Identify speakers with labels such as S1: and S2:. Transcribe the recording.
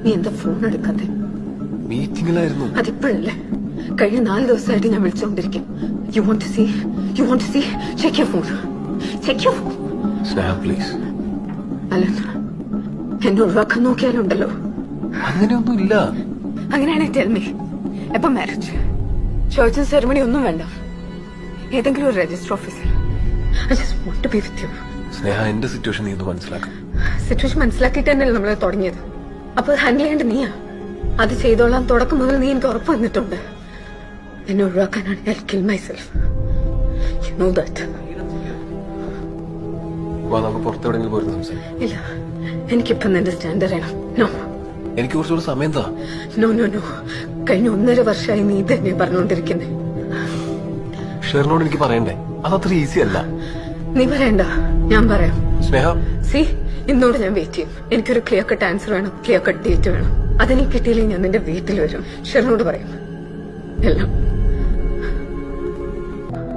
S1: നീ എന്താ ഫോൺ എടുക്കാതെ?
S2: മീറ്റിംഗിലായിരുന്നു.
S1: അതിപ്പോഴല്ലേ? കഴിഞ്ഞ 4 ദിവസമായിട്ട് ഞാൻ വിളിച്ചോണ്ടിരിക്കും. You want to see check your phone.
S2: Sneha please.
S1: അല്ല, എന്നെ ഒഴിവാക്കാൻ നോക്കിയാലുണ്ടല്ലോ.
S2: അങ്ങനെയൊന്നും ഇല്ല.
S1: അങ്ങനെയാണെങ്കിൽ ടെൽ മീ, എപ്പം മാരേജ്? ചോദിച്ച സെറിമണി ഒന്നും വേണ്ട. ഏതെങ്കിലും ഒരു രജിസ്റ്റർ ഓഫീസിൽ. I just want to be with you.
S2: Sneha, എന്റെ സിറ്റുവേഷൻ നീ ഒന്ന് മനസ്സിലാക്കാം.
S1: സിറ്റുവേഷൻ മനസ്സിലാക്കിയിട്ട് തന്നെയല്ലേ നമ്മൾ തുടങ്ങിയത്. അപ്പൊ ഹാൻഡിൽ ചെയ്യേണ്ട നീയാ. അത് ചെയ്തോളാം തുടക്കം മുതൽ നീ എനിക്ക് ഉറപ്പ് വന്നിട്ടുണ്ട്. എന്നെ ഒഴിവാക്കാനാണ് I kill myself. You know that.
S2: നമുക്ക് പുറത്തെവിടെയെങ്കിലും പോയിരുന്നു സംസാരിക്കാം.
S1: ഇല്ല, എനിക്കിപ്പം നിന്റെ സ്റ്റാൻഡ് അറിയണം. നോ,
S2: എനിക്ക് കുറച്ചുകൂടെ സമയം താ.
S1: No no no. കഴിഞ്ഞ 1.5 വർഷമായി നീ തന്നെ പറഞ്ഞുകൊണ്ടിരിക്കുന്നേ.
S2: ഷെറിനോട് എനിക്ക് പറയണ്ടേ? അതത്ര ഈസി അല്ല.
S1: നീ പറയണ്ട, ഞാൻ പറയാം.
S2: സ്നേഹ,
S1: സി, ഇന്നോട് ഞാൻ വെയിറ്റ് ചെയ്യും. എനിക്കൊരു ക്ലിയർ കട്ട് ആൻസർ വേണം, ക്ലിയർ കട്ട് ഡേറ്റ് വേണം. അതെനിക്ക് കിട്ടിയില്ലെങ്കിൽ ഞാൻ നിന്റെ വീട്ടിൽ വരും. ഷെറിനോട് പറയും എല്ലാം.